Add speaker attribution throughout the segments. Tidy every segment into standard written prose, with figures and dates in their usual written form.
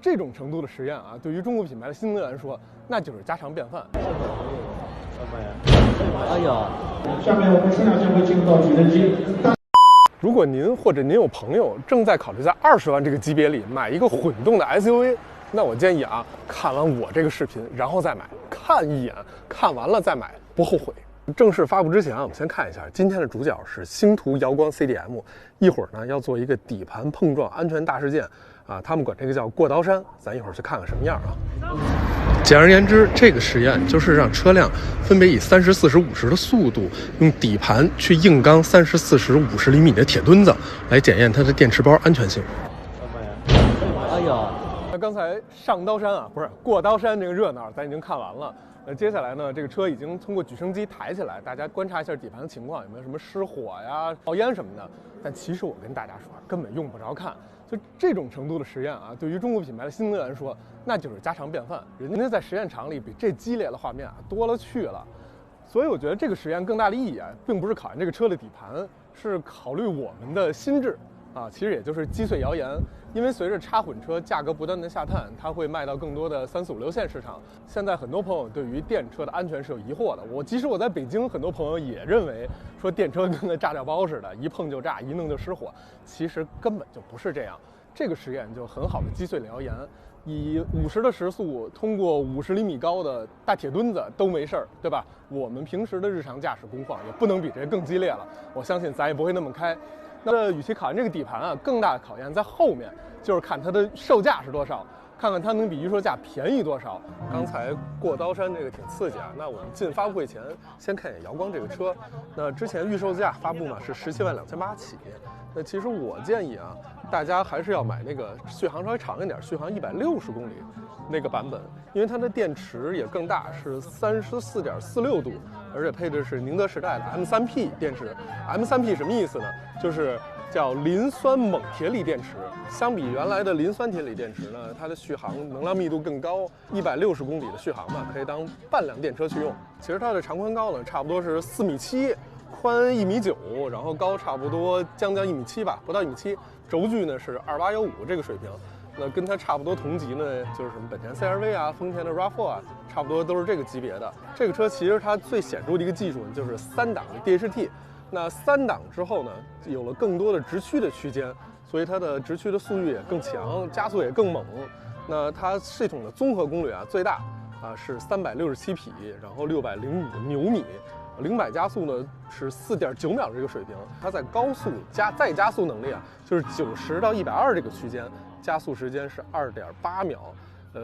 Speaker 1: 这种程度的实验啊，对于中国品牌的新能源来说，那就是家常便饭。
Speaker 2: 哎呀，
Speaker 3: 下面我们现在将会进入到举灯机。
Speaker 1: 如果您或者您有朋友正在考虑在20万这个级别里买一个混动的 SUV， 那我建议啊，看完我这个视频，然后再买，看一眼，看完了再买，不后悔。正式发布之前啊，我们先看一下今天的主角是星途瑶光 CDM， 一会儿呢要做一个底盘碰撞安全大事件啊，他们管这个叫过刀山，咱一会儿去看看什么样啊。简而言之，这个实验就是让车辆分别以30、40、50的速度，用底盘去硬刚30、40、50厘米的铁墩子，来检验它的电池包安全性。
Speaker 2: 哎呀，
Speaker 1: 那刚才上刀山啊，不是过刀山这个热闹，咱已经看完了。接下来呢，这个车已经通过举升机抬起来，大家观察一下底盘的情况，有没有什么失火呀、冒烟什么的。但其实我跟大家说，根本用不着看。就这种程度的实验啊，对于中国品牌的新能源来说，那就是家常便饭。人家在实验场里比这激烈的画面啊多了去了。所以我觉得这个实验更大的意义啊，并不是考验这个车的底盘，是考虑我们的心智啊，其实也就是击碎谣言。因为随着插混车价格不断的下探，它会卖到更多的3、4、5、6线市场。现在很多朋友对于电车的安全是有疑惑的。即使我在北京，很多朋友也认为说电车跟个炸药包似的，一碰就炸，一弄就失火。其实根本就不是这样。这个实验就很好的击碎了谣言。以50的时速通过50厘米高的大铁墩子都没事儿，对吧？我们平时的日常驾驶工况也不能比这更激烈了。我相信咱也不会那么开。那与其考验这个底盘啊，更大的考验在后面，就是看它的售价是多少，看看它能比预售价便宜多少。刚才过刀山这个挺刺激啊。那我们进发布会前先看一眼瑶光这个车。那之前预售价发布嘛是172800起。那其实我建议啊，大家还是要买那个续航稍微长一点，续航160公里那个版本，因为它的电池也更大，是34.46度，而且配的是宁德时代的 M3P 电池。M3P 什么意思呢？就是叫磷酸锰铁锂电池。相比原来的磷酸铁锂电池呢，它的续航能量密度更高，160公里的续航嘛，可以当半辆电车去用。其实它的长宽高呢，差不多是4.7米。宽1.9米，然后高差不多将近1.7米吧，不到1.7米。轴距呢是2815这个水平，那跟它差不多同级呢，就是什么本田 CR-V 啊、丰田的 RAV4 啊，差不多都是这个级别的。这个车其实它最显著的一个技术呢，就是3档的 DHT。那3档之后呢，有了更多的直驱的区间，所以它的直驱的速率也更强，加速也更猛。那它系统的综合功率啊，最大啊是367匹，然后605牛米。0百加速呢是4.9秒这个水平，它在高速再加速能力啊，就是90到120这个区间，加速时间是2.8秒。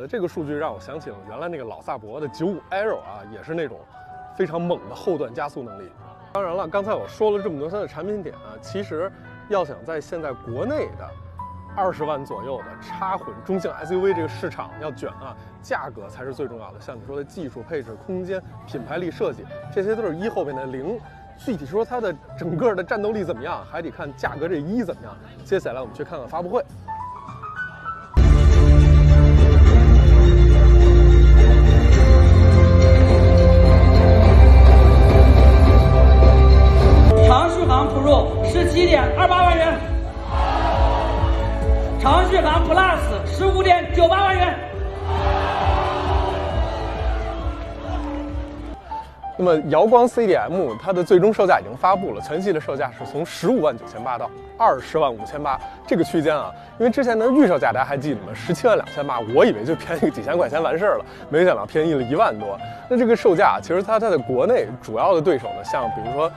Speaker 1: 这个数据让我想起了原来那个老萨博的95 Aero 啊，也是那种非常猛的后段加速能力。当然了，刚才我说了这么多它的产品点啊，其实要想在现在国内的20万左右的插混中性 SUV 这个市场要卷啊，价格才是最重要的。像你说的技术、配置、空间、品牌力、设计，这些都是1后边的0。具体说它的整个的战斗力怎么样，还得看价格这1怎么样。接下来我们去看看发布会。
Speaker 4: 长续航 Pro 17.28万元。长续航 Plus 15.98万元。
Speaker 1: 那么瑶光 CDM 它的最终售价已经发布了，全系的售价是从15.98万到20.58万这个区间啊。因为之前的预售价大家还记得吗？17.28万，我以为就便宜个几千块钱完事儿了，没想到便宜了1万多。那这个售价其实它在国内主要的对手呢，像比如说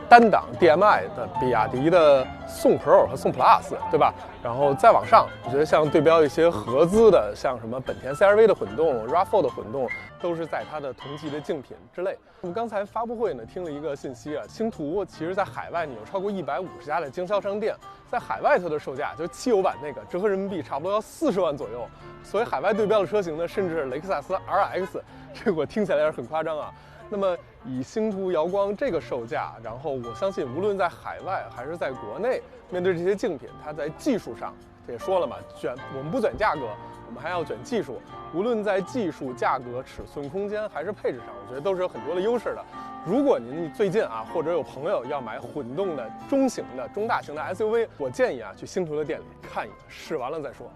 Speaker 1: 单档 DMI 的比亚迪的宋 Pro 和宋 Plus， 对吧？然后再往上，我觉得像对标一些合资的，像什么本田 CR-V 的混动、RAV4 的混动，都是在它的同级的竞品之内。那么刚才发布会呢，听了一个信息啊，星途其实在海外呢有超过150家的经销商店，在海外它的售价就汽油版那个折合人民币差不多要40万左右。所以海外对标的车型呢，甚至是雷克萨斯 RX， 这个我听起来也是很夸张啊。那么以星途瑶光这个售价，然后我相信无论在海外还是在国内，面对这些竞品，它在技术上，这也说了嘛，我们不卷价格，我们还要卷技术。无论在技术、价格、尺寸、空间还是配置上，我觉得都是有很多的优势的。如果您最近啊，或者有朋友要买混动的中型的、中大型的 SUV， 我建议啊去星途的店里看一眼，试完了再说。